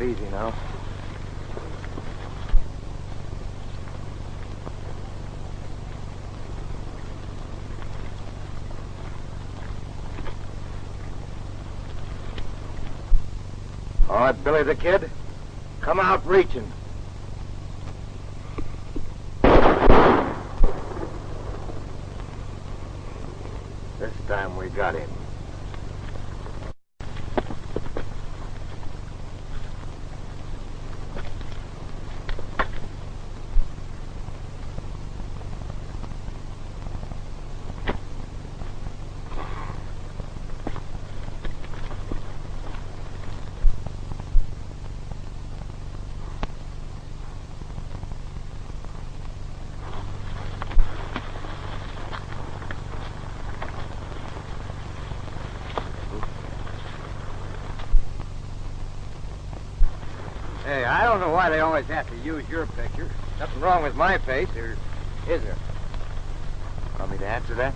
it easy now. All right, Billy the Kid, come out reaching. This time we got him. Hey, I don't know why they always have to use your picture. Nothing wrong with my face, or is there? Want me to answer that?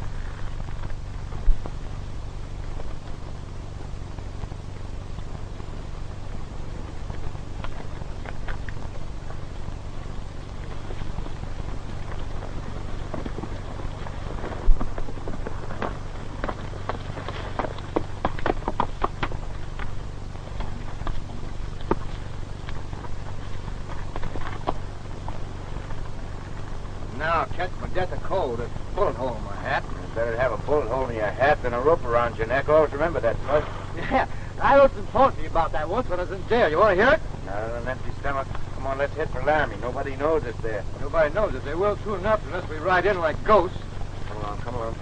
Now, catch my death of cold. A bullet hole in my hat. It's better to have a bullet hole in your hat than a rope around your neck. Always remember that, Bud. Yeah, I heard some talk to you about that once when I was in jail. You want to hear it? Not on an empty stomach. Come on, let's head for Laramy. Nobody knows it's there. Nobody knows it. They will soon enough unless we ride in like ghosts. Come along, come along.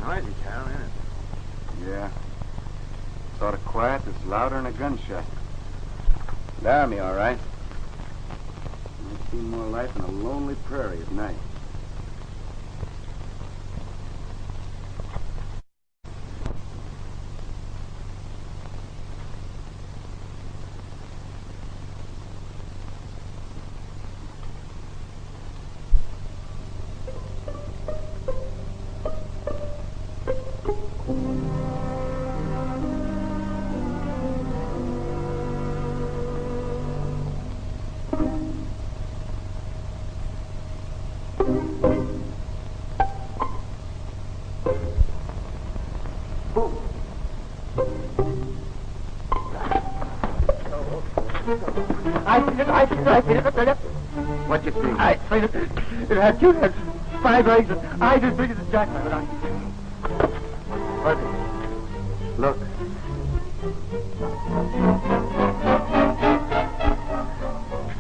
Noisy town, isn't it? Yeah. Sort of quiet. It's louder than a gunshot. Laramy, all right. I've seen more life in a lonely prairie at night. I seen it. What you see? I seen it. It had 2 heads, 5 legs, and eyes as big as a jackrabbit. Look.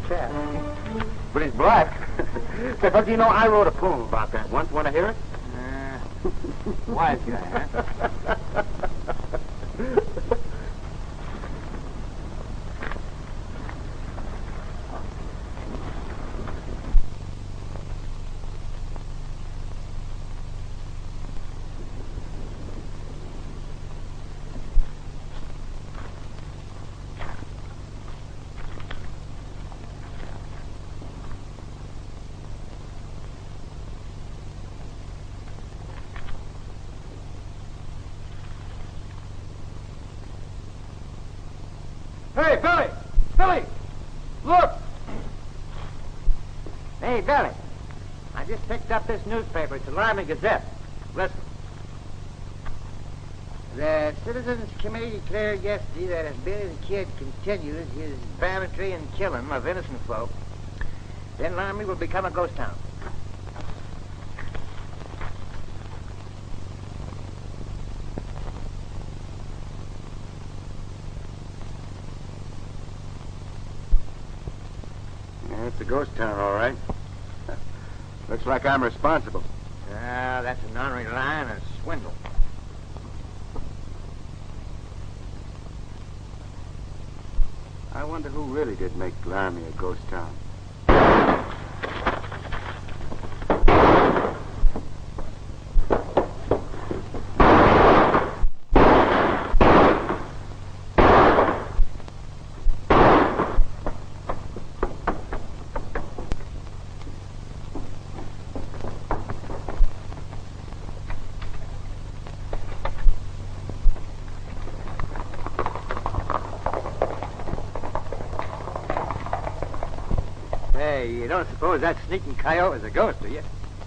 Cat. But he's black. But you know, I wrote a poem about that once. Want to hear it? Wise guy, huh? Hey, Billy! Billy! Look! Hey, Billy. I just picked up this newspaper. It's the Laramy Gazette. Listen. The Citizens Committee declared yesterday that if Billy the Kid continues his banditry and killing of innocent folk, then Laramy will become a ghost town. It's a ghost town, all right. Looks like I'm responsible. That's an ornery lie and a swindle. I wonder who really did make Laramy a ghost town. Hey, you don't suppose that sneaking coyote is a ghost, do you?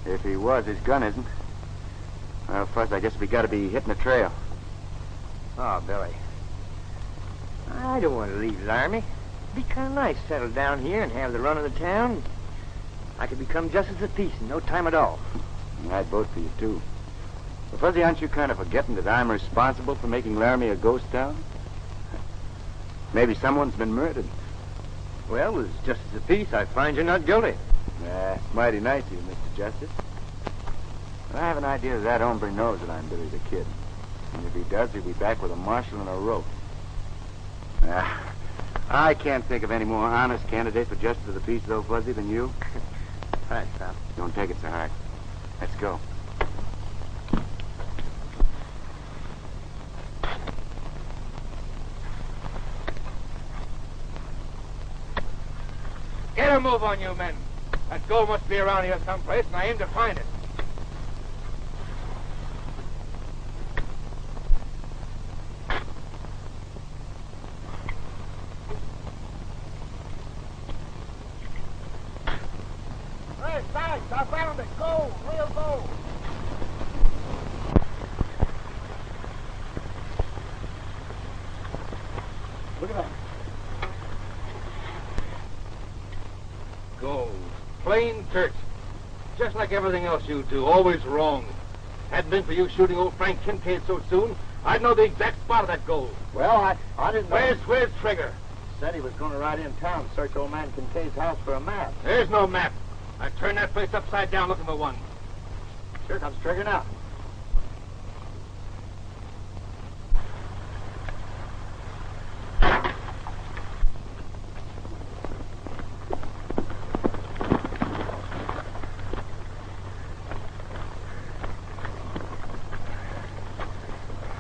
If he was, his gun isn't. Well, first, I guess we gotta be hitting the trail. Oh, Billy. I don't want to leave Laramy. It'd be kind of nice to settle down here and have the run of the town. I could become justice of peace in no time at all. I'd vote for you, too. But, Fuzzy, aren't you kind of forgetting that I'm responsible for making Laramy a ghost town? Maybe someone's been murdered. Well, as justice of peace, I find you're not guilty. It's mighty nice of you, Mr. Justice. But I have an idea that hombre knows that I'm Billy the Kid. And if he does, he'll be back with a marshal and a rope. I can't think of any more honest candidate for justice of the peace, though, Fuzzy, than you. Thanks, pal. Don't take it so hard. Let's go. Get a move on you, men. That gold must be around here someplace, and I aim to find it. Hey, Sykes, I found it. Gold, real gold. Look at that. Gold. Plain dirt. Just like everything else you do. Always wrong. Hadn't been for you shooting old Frank Kincaid so soon, I'd know the exact spot of that gold. Well, I didn't know. Where's Trigger? Said he was going to ride in town to search old man Kincaid's house for a map. There's no map. I turned that place upside down looking for one. Here comes Trigger now.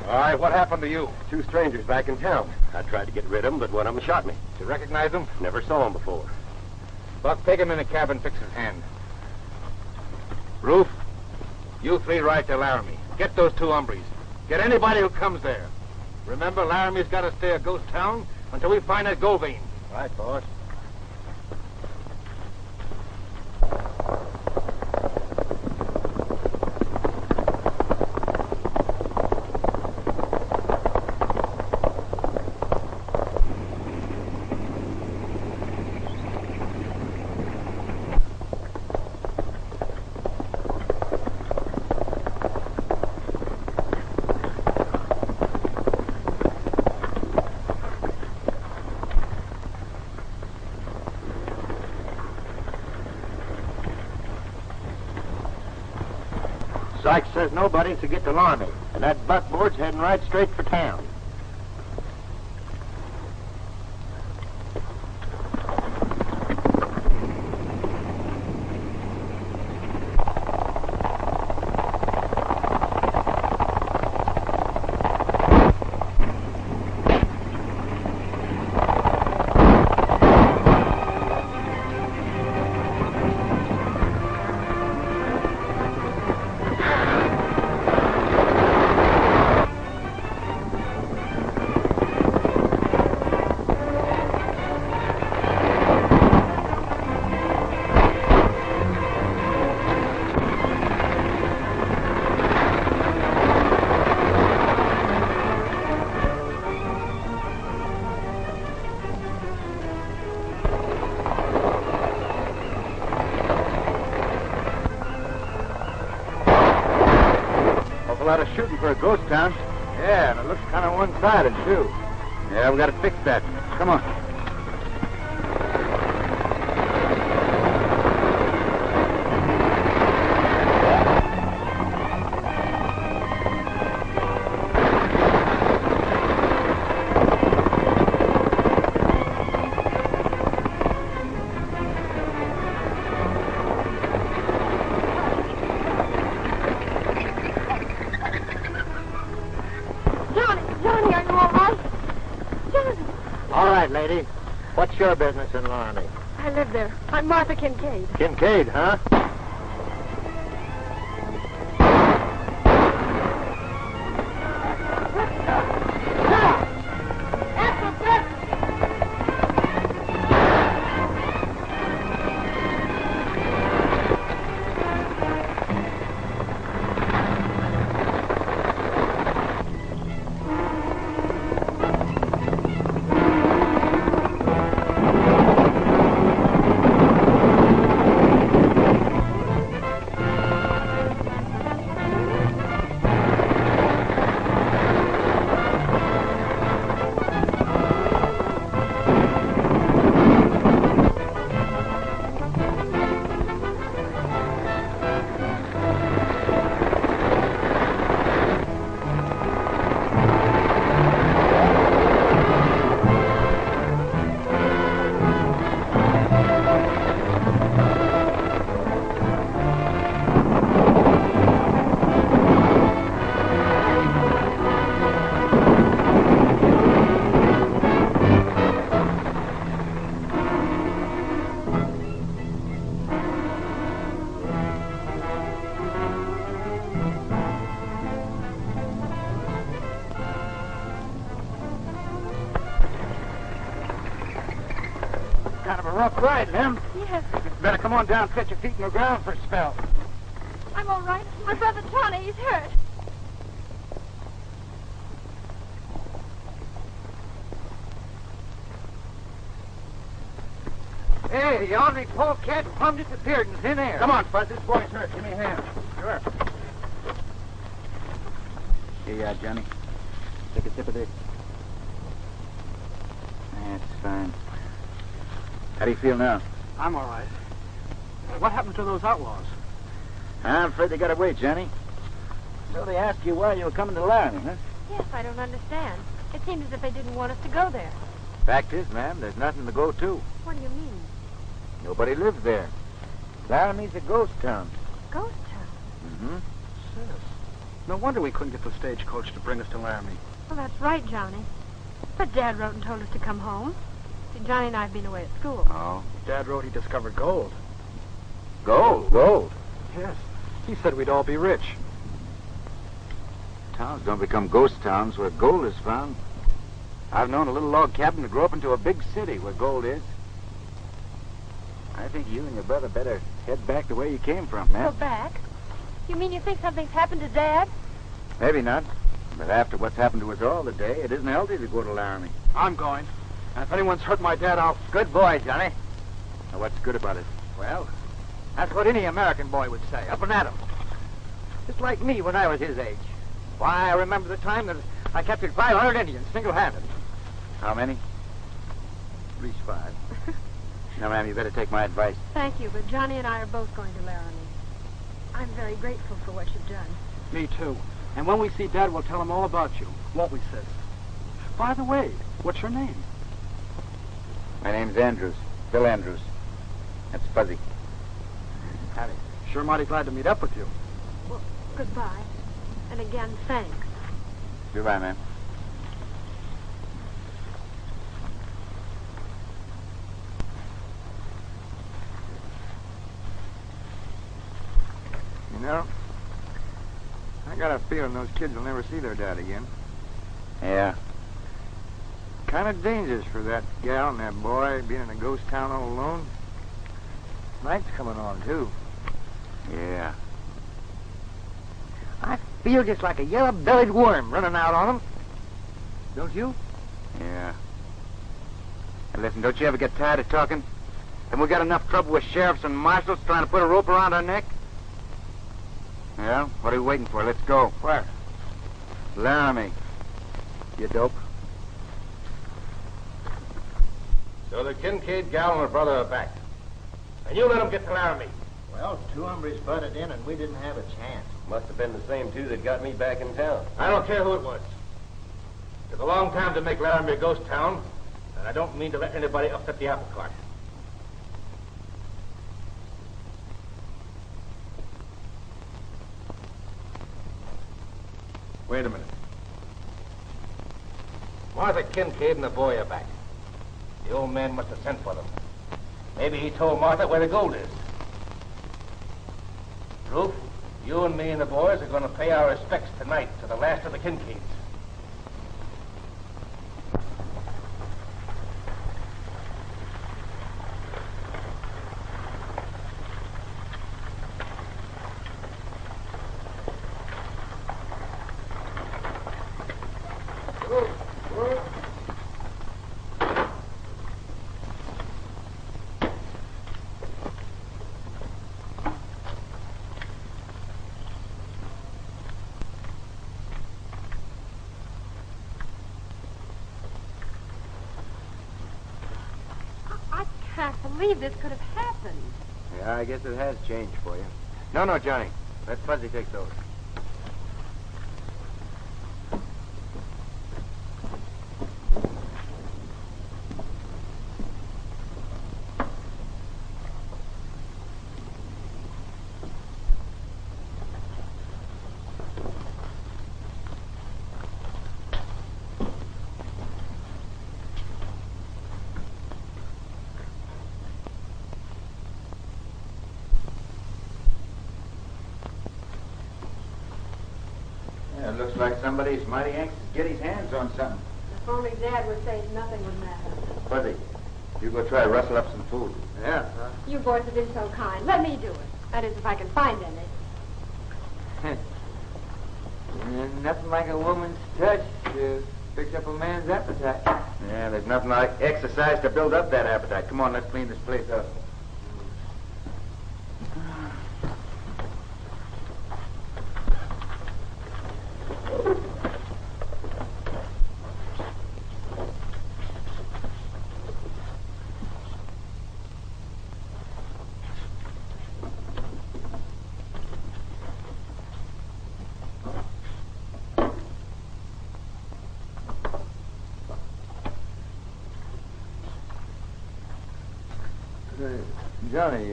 All right, what happened to you? 2 strangers back in town. I tried to get rid of them, but one of them shot me. You recognize them? Never saw him before. Buck, take him in the cabin, fix his hand. Rufe, you 3 ride to Laramy. Get those 2 hombres. Get anybody who comes there. Remember, Laramy's got to stay a ghost town until we find that gold vein. Right, boss. Sykes says nobody to get to Laramy, and that buckboard's heading right straight for town. A lot of shooting for a ghost town. Yeah, and it looks kind of one-sided, too. Yeah, we got to fix that. Come on. All right, lady. What's your business in Laramy? I live there. I'm Martha Kincaid. Kincaid, huh? Rough ride, Lem. Yes. Better come on down, set your feet in the ground for a spell. I'm all right. My brother Johnny, he's hurt. Hey, the ornery polecat plumb disappeared in thin air. Come on, Fuzz. This boy's hurt. Give me a hand. Sure. Here you are, Johnny. Take a sip of this. That's fine. How do you feel now? I'm all right. What happened to those outlaws? I'm afraid they got away, Johnny. So they asked you why you were coming to Laramy, huh? Yes, I don't understand. It seemed as if they didn't want us to go there. Fact is, ma'am, there's nothing to go to. What do you mean? Nobody lives there. Laramy's a ghost town. Ghost town? Mm-hmm. Sis. No wonder we couldn't get the stagecoach to bring us to Laramy. Well, that's right, Johnny. But Dad wrote and told us to come home. See, Johnny and I have been away at school. Oh. Dad wrote he discovered gold. Gold? Gold? Yes. He said we'd all be rich. Towns don't become ghost towns where gold is found. I've known a little log cabin to grow up into a big city where gold is. I think you and your brother better head back the way you came from, Go ma'am. back? You mean you think something's happened to Dad? Maybe not. But after what's happened to us all today, it isn't healthy to go to Laramy. I'm going. And if anyone's hurt my dad, I'll... Good boy, Johnny. Now, what's good about it? Well, that's what any American boy would say. Up and at 'em. Just like me when I was his age. Why, I remember the time that I captured 500 Indians single-handed. How many? At least 5. Now, ma'am, you better take my advice. Thank you, but Johnny and I are both going to Laramy. I'm very grateful for what you've done. Me too. And when we see Dad, we'll tell him all about you. Won't we, sis? By the way, what's your name? My name's Andrews. Bill Andrews. That's Fuzzy. Hattie. Sure mighty glad to meet up with you. Well, goodbye. And again, thanks. Goodbye, ma'am. You know, I got a feeling those kids will never see their dad again. Yeah. Kind of dangerous for that gal and that boy being in a ghost town all alone. Night's coming on, too. Yeah. I feel just like a yellow-bellied worm running out on them. Don't you? Yeah. And listen, don't you ever get tired of talking? Haven't we got enough trouble with sheriffs and marshals trying to put a rope around our neck? Yeah? What are we waiting for? Let's go. Where? Laramy. You dope. So the Kincaid gal and her brother are back. And you let them get to Laramy. Well, 2 hombres butted in and we didn't have a chance. Must have been the same 2 that got me back in town. I don't care who it was. It took a long time to make Laramy a ghost town, and I don't mean to let anybody upset the apple cart. Wait a minute. Martha Kincaid and the boy are back. The old man must have sent for them. Maybe he told Martha where the gold is. Rufe, you and me and the boys are going to pay our respects tonight to the last of the Kincaids. I can't believe this could have happened. Yeah, I guess it has changed for you. No, Johnny. Let Fuzzy take those. It looks like somebody's mighty anxious to get his hands on something. If only Dad would say nothing would matter. Fuzzy, you go try to rustle up some food. Yeah. You boys have been so kind. Let me do it. That is, if I can find any. Nothing like a woman's touch to fix up a man's appetite. Yeah, there's nothing like exercise to build up that appetite. Come on, let's clean this place up. Johnny,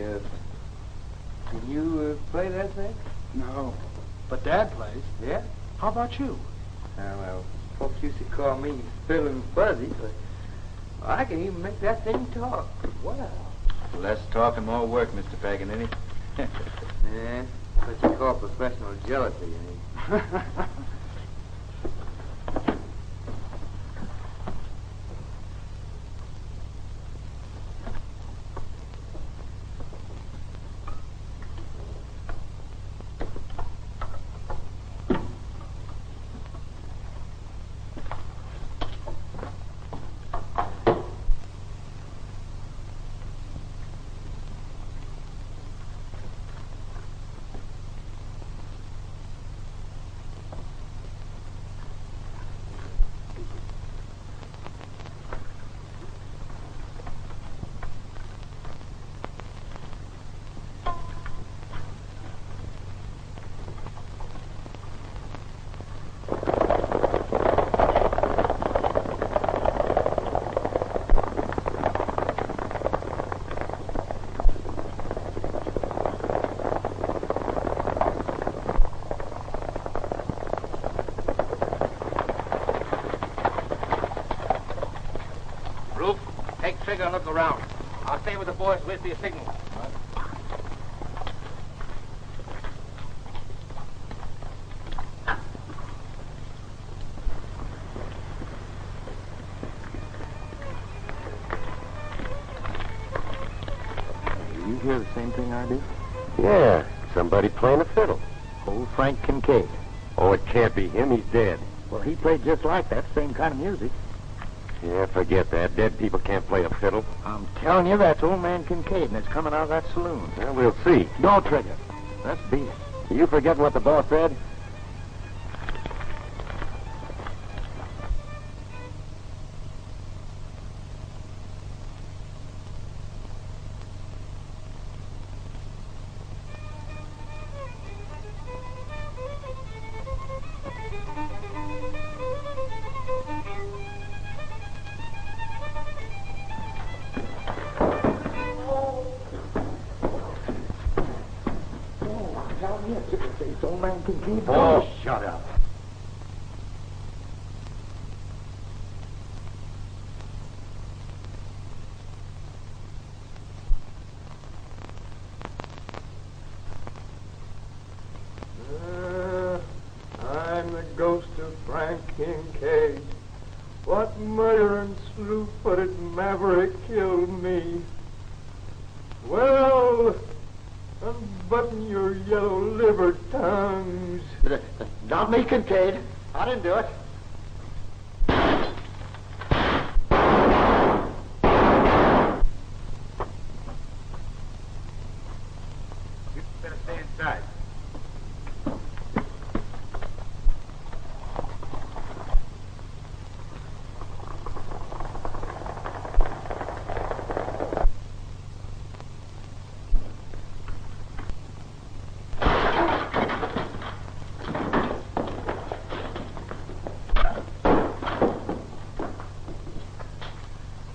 can you play that thing? No. But Dad plays. Yeah? How about you? Well, folks used to call me Phil and Fuzzy, but I can even make that thing talk. Wow. Less talk and more work, Mr. Paganini. Yeah, what you call professional jealousy, you mean. Trigger and look around. I'll stay with the boys. Wait for your signal. You hear the same thing I do? Yeah, somebody playing a fiddle. Old Frank Kincaid. Oh, it can't be him. He's dead. Well, he played just like that, same kind of music. Yeah, forget that. Dead people can't play a fiddle. I'm telling you, that's old man Kincaid, and it's coming out of that saloon. Well, we'll see. Don't trigger. Let's beat it. You forgetting what the boss said? Old man Kincaid. Oh, shut up. cold-blooded maverick killed me. Well, unbutton your yellow-livered tongues. Not me, Kincaid. I didn't do it. You better stay inside.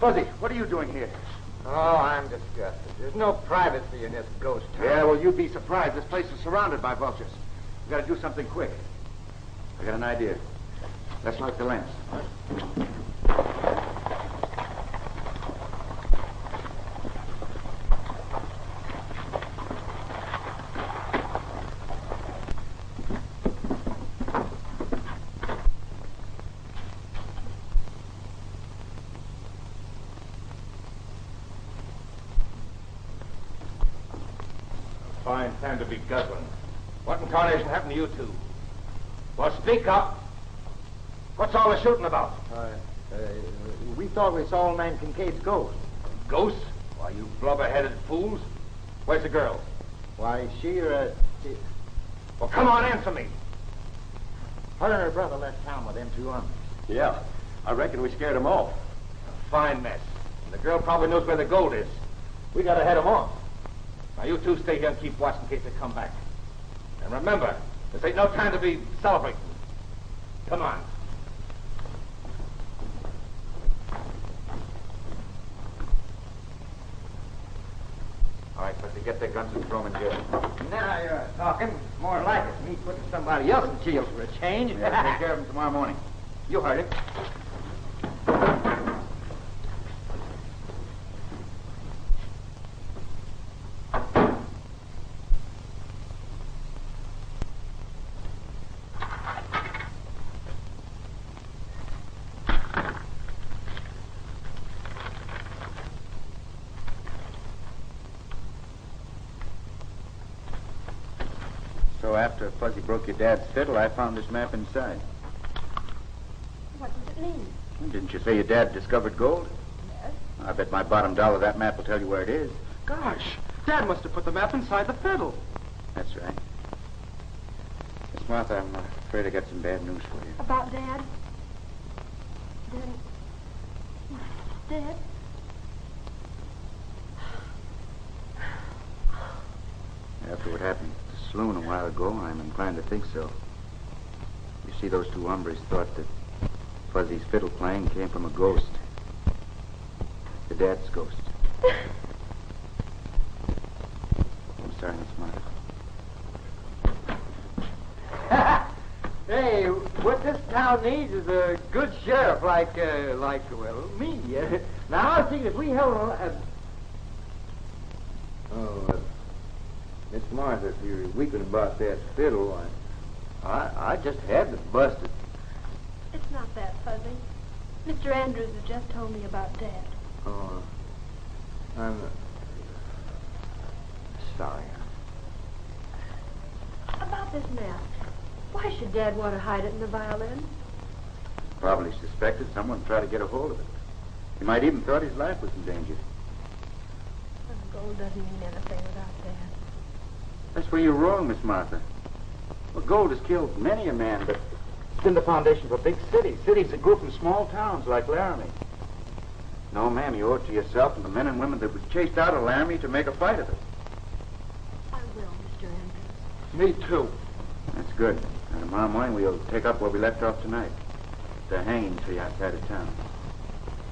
Fuzzy, what are you doing here? Oh, I'm disgusted. There's no privacy in this ghost town. Yeah, well, you'd be surprised. This place is surrounded by vultures. We gotta do something quick. I got an idea. Let's light the lamps. Fine time to be guzzling. What in tarnation happened to you two? Well, speak up. What's all the shooting about? We thought we saw old man Kincaid's ghost. Ghosts? Why, you blubber-headed fools. Where's the girl? Why, she... Well, come on, answer me. Her and her brother left town with them two hombres. Yeah, I reckon we scared them off. A fine mess. And the girl probably knows where the gold is. We gotta head them off. Now, you two stay here and keep watch in case they come back. And remember, this ain't no time to be celebrating. Come on. All right, but to get their guns and throw them in jail. Now you're talking. More like it. Me putting somebody else in jail for a change. Yeah, take care of them tomorrow morning. You heard it. So after Fuzzy broke your dad's fiddle, I found this map inside. What does it mean? Well, didn't you say your dad discovered gold? Yes. I bet my bottom dollar that map will tell you where it is. Gosh, Dad must have put the map inside the fiddle. That's right. Miss Martha, I'm afraid I got some bad news for you. About Dad? Dad? After what happened at the saloon a while ago, I'm inclined to think so. You see, those two hombres thought that Fuzzy's fiddle playing came from a ghost. The dad's ghost. I'm sorry, Miss Martha. Hey, what this town needs is a good sheriff like me. Now, I think if we held Miss Martha, if you're weeping about that fiddle, I just had to bust it. It's not that, Fuzzy. Mr. Andrews has just told me about Dad. Oh, I'm sorry. About this map. Why should Dad want to hide it in the violin? Probably suspected someone tried to get a hold of it. He might even thought his life was in danger. The gold doesn't mean anything without Dad. That's where you're wrong, Miss Martha. Well, gold has killed many a man, but it's been the foundation for big cities. Cities that grew from small towns like Laramy. No, ma'am, you owe it to yourself and the men and women that was chased out of Laramy to make a fight of it. I will, Mr. Andrews. Me too. That's good. And tomorrow morning we'll take up where we left off tonight. The hanging tree outside of town.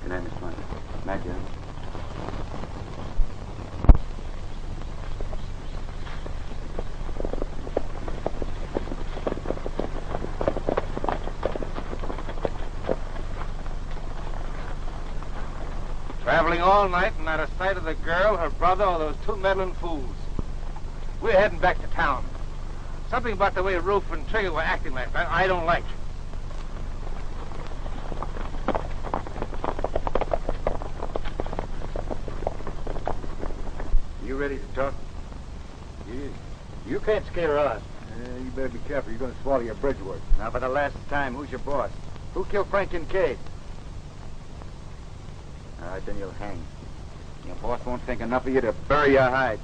Good night, Miss Martha. Night, John. Traveling all night and not a sight of the girl, her brother, or those two meddling fools. We're heading back to town. Something about the way Rufe and Trigger were acting last night I don't like. ready to talk? You can't scare us. You better be careful. You're going to swallow your bridge work. Now, for the last time, who's your boss? Who killed Frank Kincaid? All right, then you'll hang. Your boss won't think enough of you to bury your hide.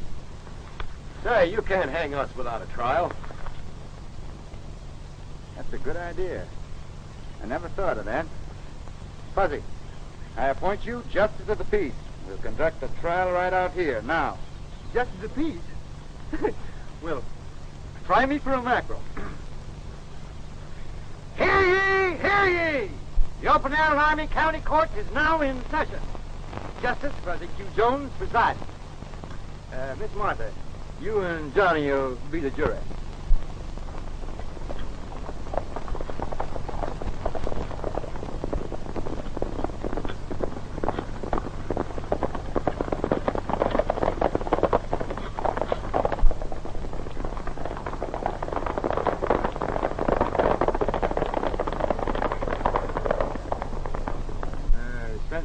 Say, you can't hang us without a trial. That's a good idea. I never thought of that. Fuzzy, I appoint you justice of the peace. We'll conduct the trial right out here, now. Justice of peace? Well, try me for a mackerel. Hear ye! Hear ye! The open air Laramy County Court is now in session. Justice Fuzzy Q. Jones presiding. Miss Martha, you and Johnny will be the jury.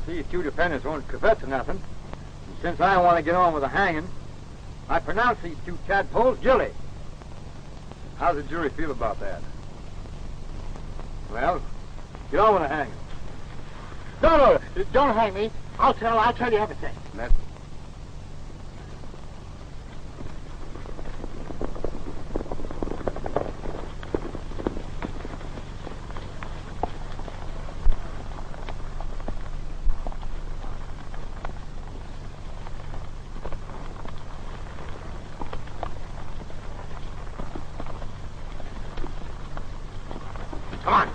These two defendants won't confess to nothing. And since I want to get on with the hanging, I pronounce these two tadpoles guilty. How's the jury feel about that? Well, get on with the hanging. No, don't hang me. I'll tell you everything. That's... Come on.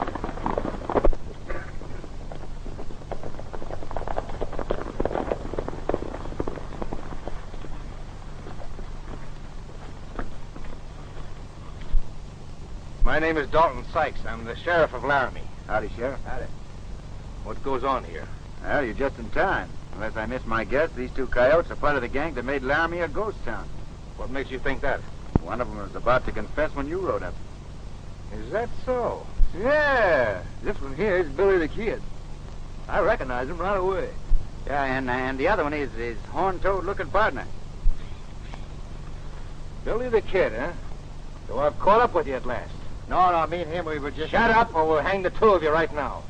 My name is Dalton Sykes. I'm the sheriff of Laramy. Howdy, Sheriff. Howdy. What goes on here? Well, you're just in time. Unless I miss my guess, these two coyotes are part of the gang that made Laramy a ghost town. What makes you think that? One of them was about to confess when you rode up. Is that so? Yeah, this one here is Billy the Kid. I recognize him right away. Yeah, and the other one is his horn-toed-looking partner. Billy the Kid, huh? So I've caught up with you at last. No, me and him, we were just... Shut up or we'll hang the two of you right now.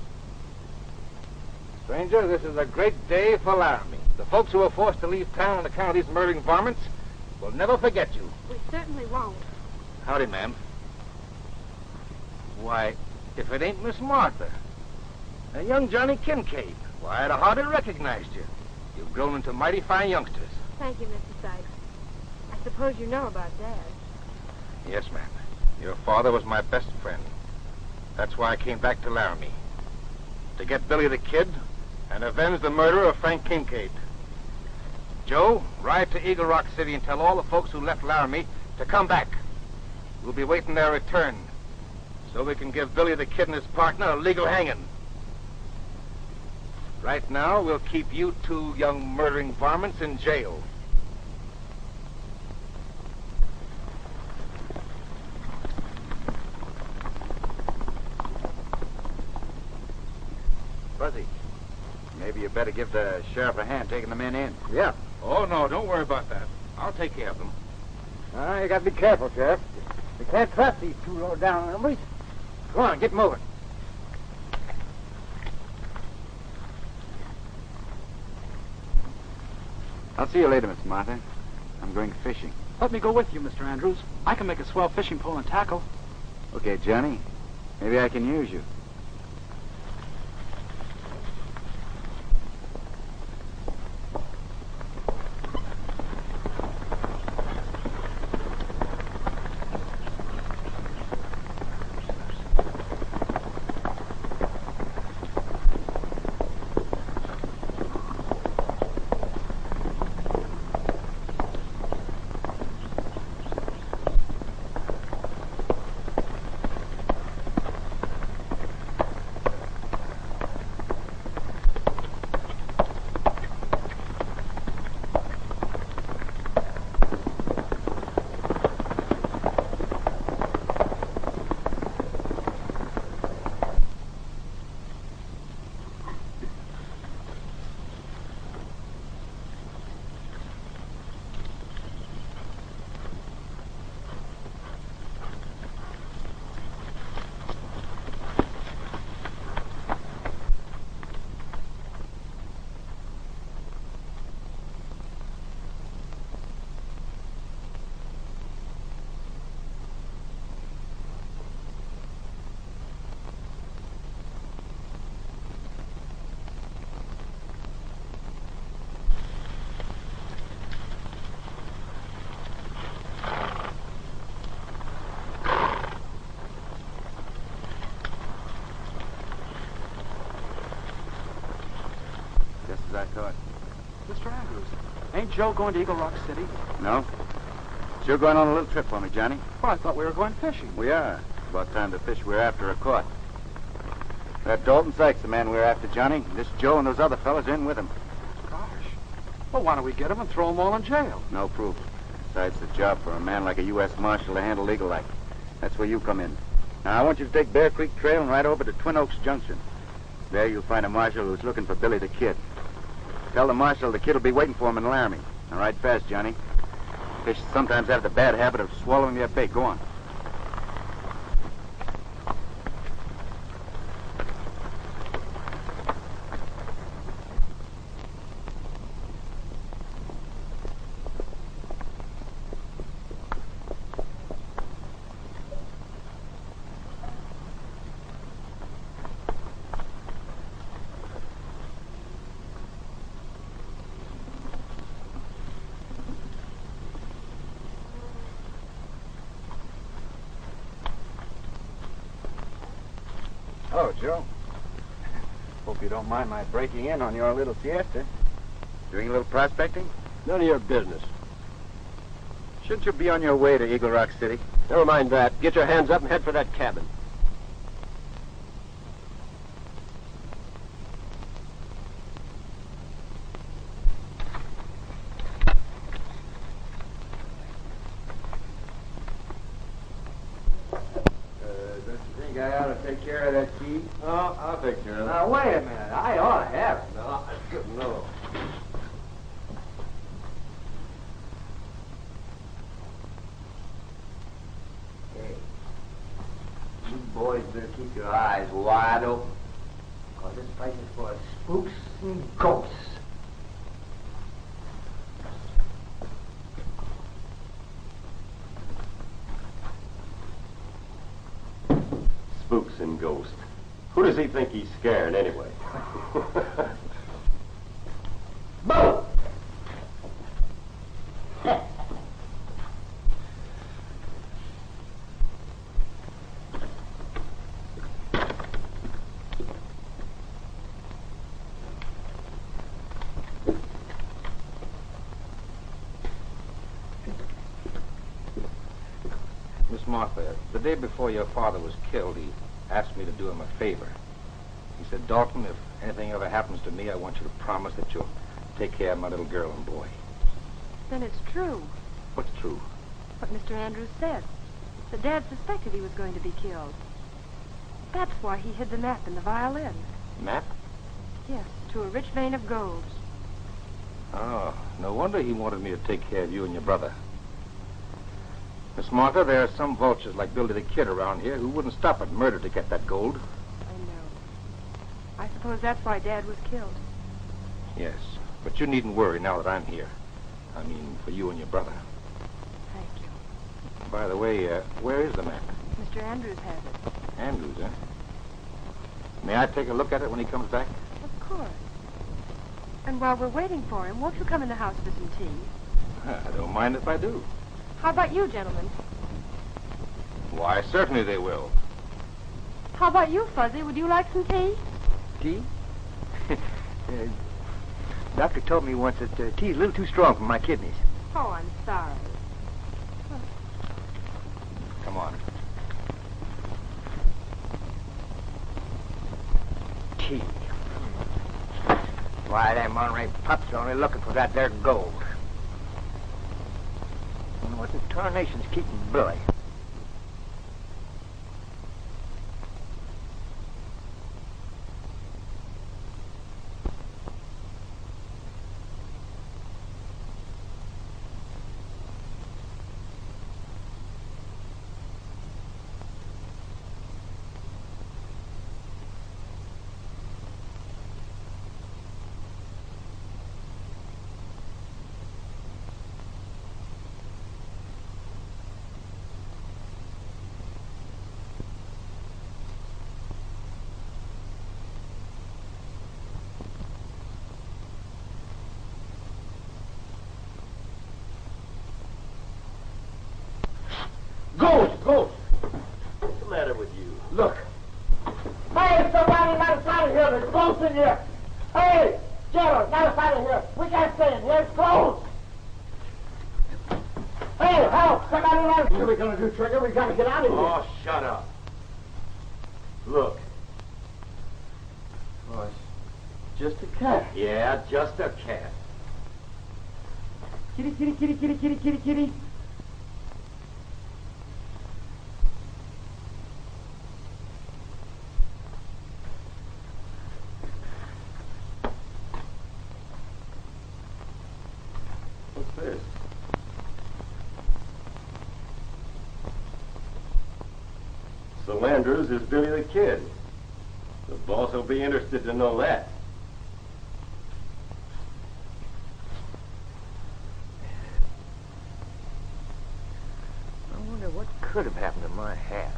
Stranger, this is a great day for Laramy. The folks who were forced to leave town on account of these murdering varmints will never forget you. We certainly won't. Howdy, ma'am. Why, if it ain't Miss Martha, a young Johnny Kincaid, why, I'd have hardly recognized you. You've grown into mighty fine youngsters. Thank you, Mr. Sykes. I suppose you know about Dad. Yes, ma'am. Your father was my best friend. That's why I came back to Laramy. To get Billy the Kid and avenge the murder of Frank Kincaid. Joe, ride to Eagle Rock City and tell all the folks who left Laramy to come back. We'll be waiting their return so we can give Billy the Kid and his partner a legal hanging. Right now, we'll keep you two young murdering varmints in jail. Fuzzy, maybe you better give the sheriff a hand taking the men in. Yeah. Oh, no, don't worry about that. I'll take care of them. You got to be careful, Sheriff. You can't trust these two low-down hombres. Go on, get moving. I'll see you later, Miss Martha. I'm going fishing. Let me go with you, Mr. Andrews. I can make a swell fishing pole and tackle. Okay, Johnny. Maybe I can use you. thought. Mr. Andrews, ain't Joe going to Eagle Rock City? No? Sure going on a little trip for me, Johnny. Well, I thought we were going fishing. We are. About time the fish we're after are caught. That Dalton Sykes, the man we're after, Johnny. This Joe and those other fellas in with him. Gosh. Well, why don't we get them and throw them all in jail? No proof. Besides, it's a job for a man like a U.S. Marshal to handle legal like. That's where you come in. Now, I want you to take Bear Creek Trail and ride over to Twin Oaks Junction. There you'll find a marshal who's looking for Billy the Kid. Tell the marshal the kid will be waiting for him in Laramy. Now, ride fast, Johnny. Fish sometimes have the bad habit of swallowing their bait. Go on. Hello, Joe. Hope you don't mind my breaking in on your little siesta. Doing a little prospecting? None of your business. Shouldn't you be on your way to Eagle Rock City? Never mind that. Get your hands up and head for that cabin. I ought to take care of that key. Oh, I'll take care of it. Now, wait a minute. I ought to have it. No, no. Hey, you boys better keep your eyes wide open. Because this place is full of spooks and ghosts. Spooks and ghosts. Who does he think he's scaring anyway? Boom! Miss Martha, the day before your father was killed, he asked me to do him a favor. He said, Dalton, if anything ever happens to me, I want you to promise that you'll take care of my little girl and boy. Then it's true, What's true? what Mr. Andrews said. That Dad suspected he was going to be killed. That's why he hid the map in the violin. Map? Yes, to a rich vein of gold. Oh, no wonder he wanted me to take care of you and your brother. Miss Martha, there are some vultures like Billy the Kid around here who wouldn't stop at murder to get that gold. I know. I suppose that's why Dad was killed. Yes, but you needn't worry now that I'm here. I mean, for you and your brother. Thank you. By the way, where is the map? Mr. Andrews has it. Andrews, eh? May I take a look at it when he comes back? Of course. And while we're waiting for him, won't you come in the house for some tea? I don't mind if I do. How about you, gentlemen? Why, certainly they will. How about you, Fuzzy? Would you like some tea? Tea? Doctor told me once that tea's a little too strong for my kidneys. Oh, I'm sorry. Come on. Tea. Why, them Monterey pups are only looking for that there gold. And what the tarnation's keeping Billy? Ghost! What's the matter with you? Look. Hey, somebody let us out of here. There's ghosts in here. Hey! Gerald, get us out of here. We can't stay in here. It's closed. Hey, help! Somebody else. What are we going to do, Trigger? We got to get out of here. Oh, shut up. Look. Oh, it's just a cat. Yeah, just a cat. Kitty, kitty, kitty, kitty, kitty, kitty, kitty. What's this? So Andrews is Billy the Kid. The boss will be interested to know that. I wonder what could have happened to my hat.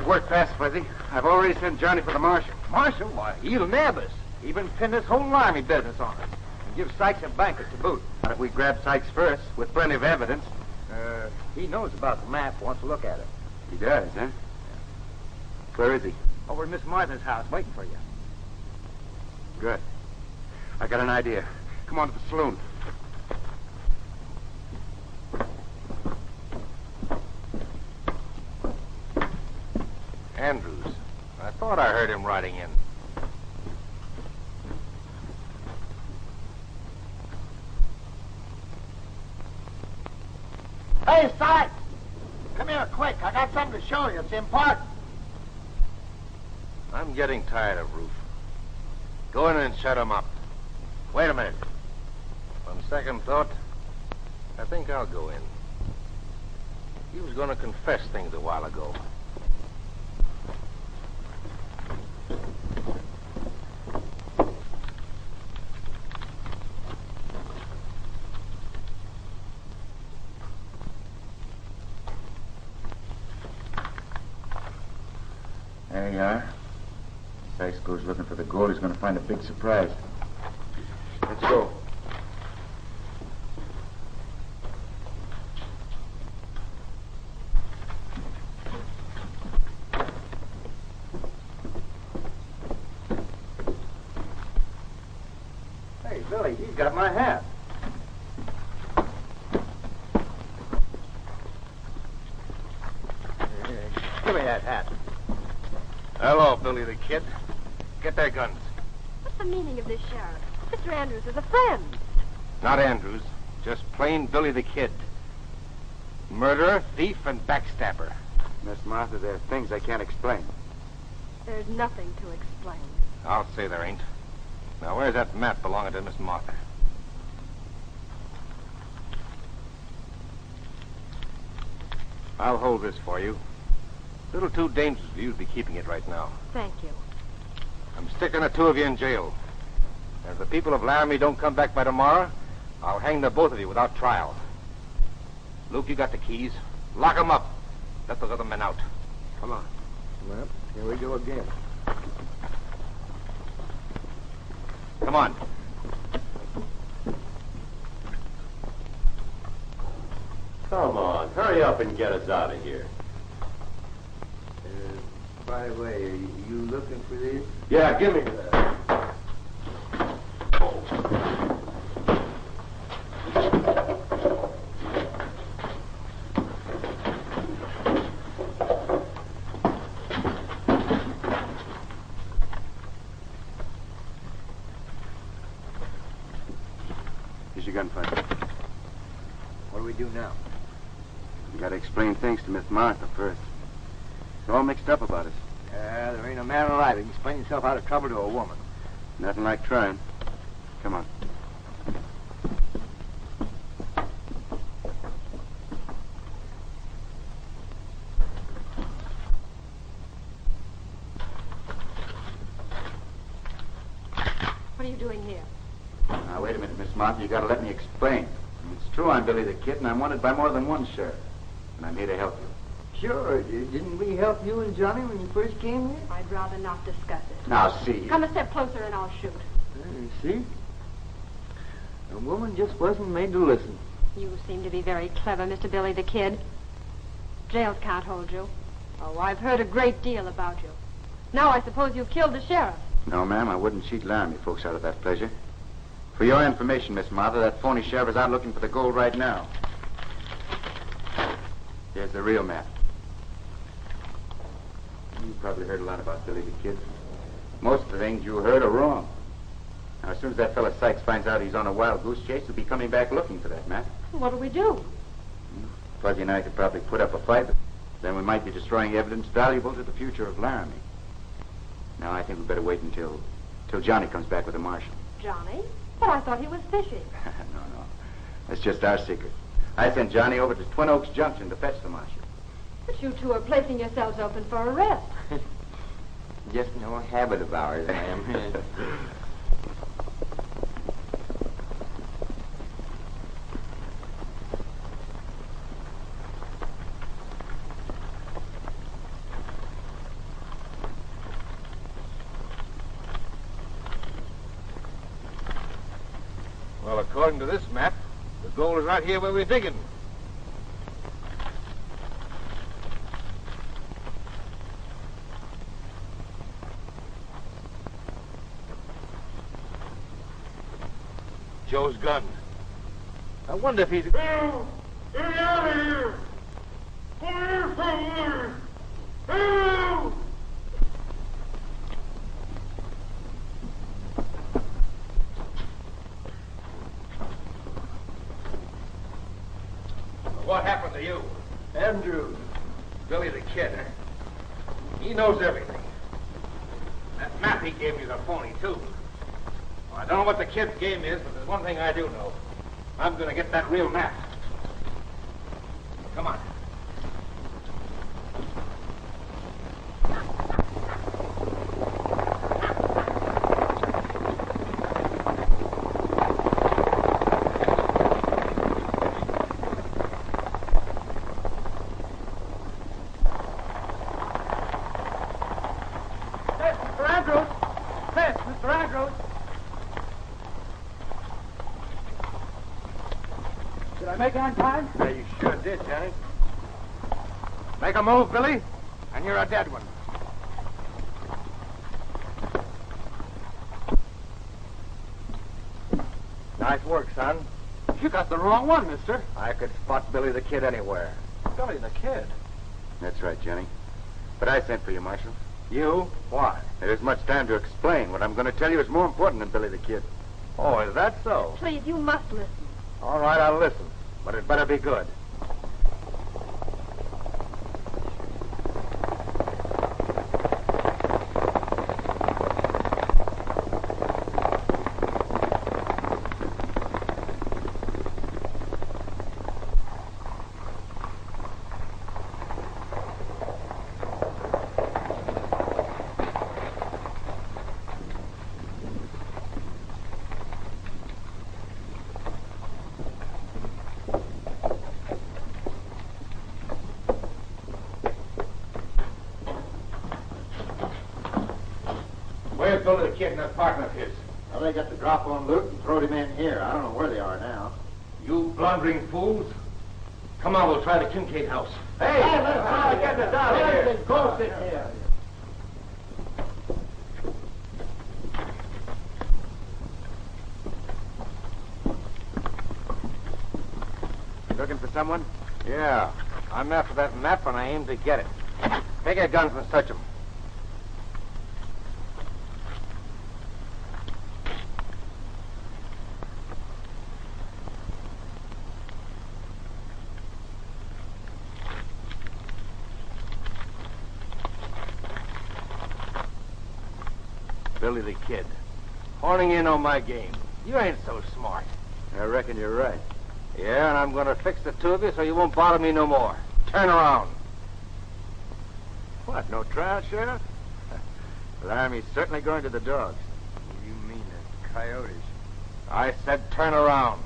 Work fast, Fuzzy. I've already sent Johnny for the Marshal. Marshal? Why, he'll nab us. Even pin this whole Laramy business on us. And give Sykes a banquet to boot. Why don't we grab Sykes first, with plenty of evidence? He knows about the map, wants to look at it. He does, huh? Where is he? Over at Miss Martha's house, waiting for you. Good. I got an idea. Come on to the saloon. Andrews. I thought I heard him riding in. Hey, Sykes! Come here quick. I got something to show you. It's important. I'm getting tired of Rufe. Go in and shut him up. Wait a minute. On second thought, I think I'll go in. He was going to confess things a while ago. There you are. Sykes goes looking for the gold. He's going to find a big surprise. Let's go. Hey, Billy, he's got my hat. Give me that hat. Hello, Billy the Kid. Get their guns. What's the meaning of this, Sheriff? Mr. Andrews is a friend. Not Andrews. Just plain Billy the Kid. Murderer, thief, and backstabber. Miss Martha, there are things I can't explain. There's nothing to explain. I'll say there ain't. Now, where's that map belonging to Miss Martha? I'll hold this for you. A little too dangerous for you to be keeping it right now. Thank you. I'm sticking the two of you in jail. And if the people of Laramy don't come back by tomorrow, I'll hang the both of you without trial. Luke, you got the keys. Lock them up. Let those other men out. Come on. Well, here we go again. Come on. Come on, hurry up and get us out of here. By the way, are you looking for this? Yeah, give me that. Here's your gunfighter. What do we do now? We got to explain things to Miss Martha first. It's all mixed up about us. There ain't a man alive who can explain himself out of trouble to a woman. Nothing like trying. Come on. What are you doing here? Now, wait a minute, Miss Martha. You got to let me explain. It's true I'm Billy the Kid, and I'm wanted by more than one sheriff. And I'm here to help you. Sure. Didn't we help you and Johnny when you first came here? I'd rather not discuss it. Now, see. Come a step closer and I'll shoot. You see? The woman just wasn't made to listen. You seem to be very clever, Mr. Billy the Kid. Jails can't hold you. Oh, I've heard a great deal about you. Now I suppose you've killed the sheriff. No, ma'am, I wouldn't cheat Laramy folks out of that pleasure. For your information, Miss Martha, that phony sheriff is out looking for the gold right now. Here's the real map. You probably heard a lot about Billy the Kid. Most of the things you heard are wrong. Now, as soon as that fellow Sykes finds out he's on a wild goose chase, he'll be coming back looking for that map. What do we do? Fuzzy and I could probably put up a fight, but then we might be destroying evidence valuable to the future of Laramy. Now, I think we'd better wait until Johnny comes back with the Marshal. Johnny? But I thought he was fishing. No. That's just our secret. I sent Johnny over to Twin Oaks Junction to fetch the Marshal. But you two are placing yourselves open for arrest. Just no habit of ours, ma'am. Well, according to this map, the gold is right here where we're digging. Joe's gun. I wonder if he's... Help! Get me out of here! Fire somewhere! Help! What happened to you? Andrew. Billy the Kid. He knows everything. That map he gave me is a phony, too. Well, I don't know what the kid's game is, but there's one thing I do know. I'm going to get that real map. Come on. Make it on time? Yeah, you sure did, Johnny. Make a move, Billy, and you're a dead one. Nice work, son. You got the wrong one, mister. I could spot Billy the Kid anywhere. Billy the Kid? That's right, Johnny. But I sent for you, Marshal. You? Why? There isn't much time to explain. What I'm going to tell you is more important than Billy the Kid. Oh, is that so? Please, you must listen. All right, I'll listen. But it better be good. Where's Billy the Kid and that partner of his? Well, they got the drop on Luke and throwed him in here. I don't know where they are now. You blundering fools. Come on, we'll try the Kincaid house. Hey, let's get this out of here. Go sit here. Looking for someone? Yeah, I'm after that map and I aim to get it. Take your guns and search them. Billy the Kid. Horning in on my game. You ain't so smart. I reckon you're right. Yeah, and I'm going to fix the two of you so you won't bother me no more. Turn around. What, no trial, Sheriff? Laramy's certainly going to the dogs. You mean the coyotes? I said turn around.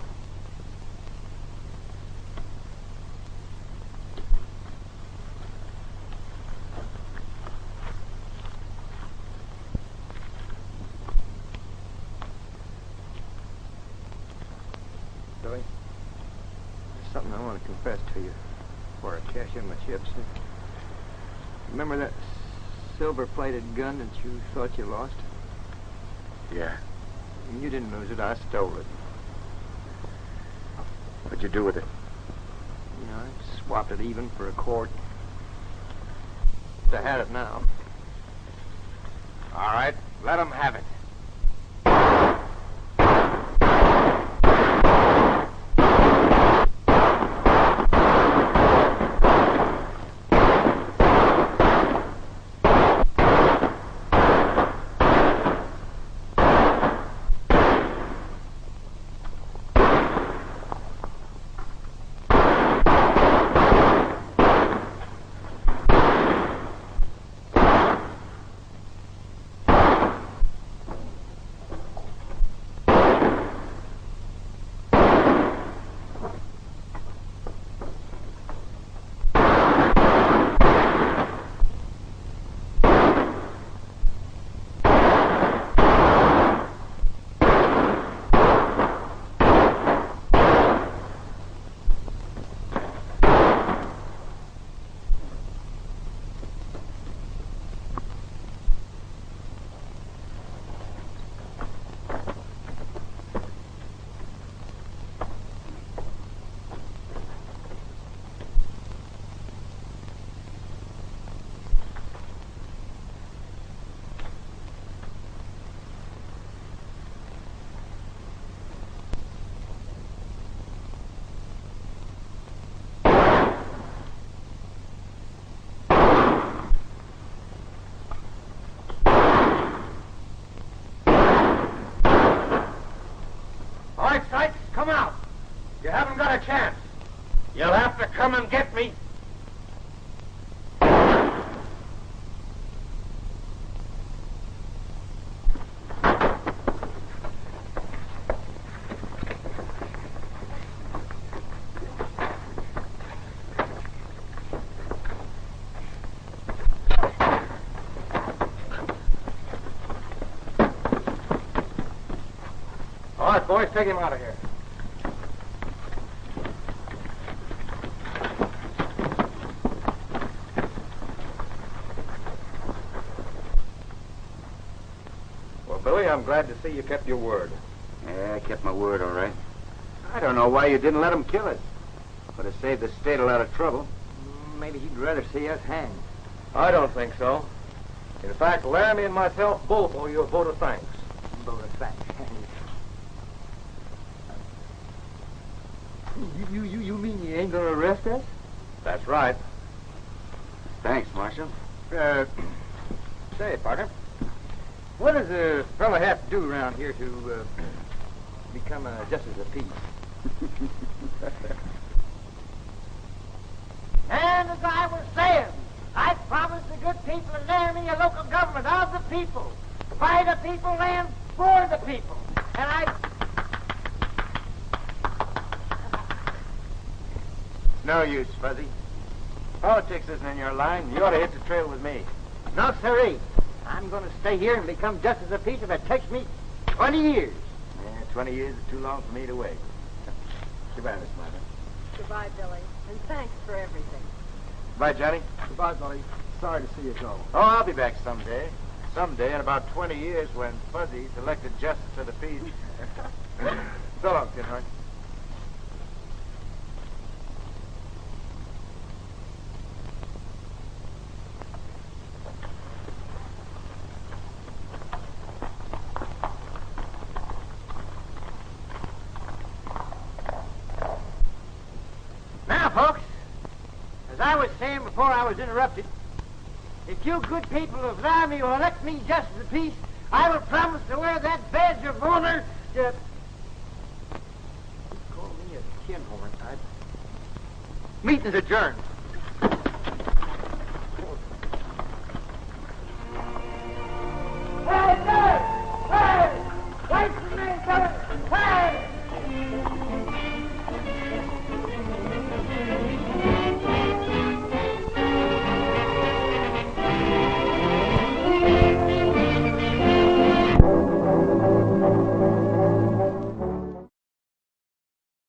something I want to confess to you before I cash in my chips. Remember that silver-plated gun that you thought you lost? Yeah. You didn't lose it. I stole it. What'd you do with it? You know, I swapped it even for a quart. I had it now. All right, let him have it. Sykes, come out. You haven't got a chance. You'll have to come and get me. All right, boys, take him out of here. Well, Billy, I'm glad to see you kept your word. Yeah, I kept my word, all right. I don't know why you didn't let him kill us. Would have saved the state a lot of trouble. Maybe he'd rather see us hanged. I don't think so. In fact, Laramy and myself both owe you a vote of thanks. Vote of thanks. You mean you ain't gonna arrest us? That's right. Thanks, Marshal. Say, partner, what does a fella have to do around here to become a justice of peace? And as I was saying, I promised the good people of Laramy a local government of the people, by the people and for the people. And I... No use, Fuzzy. Politics isn't in your line. You ought to hit the trail with me. No, sirree. I'm going to stay here and become justice of peace if it takes me 20 years. Yeah, 20 years is too long for me to wait. Goodbye, Miss Martha. Goodbye, Billy. And thanks for everything. Goodbye, Johnny. Goodbye, buddy. Sorry to see you go. Oh, I'll be back someday. Someday in about 20 years when Fuzzy's elected justice of the peace. So long, Kincaid. Now, folks, as I was saying before I was interrupted, if you good people of Laramy will elect me justice of peace, I will promise to wear that badge of honor to... Call me a kinhorn. Meeting's adjourned.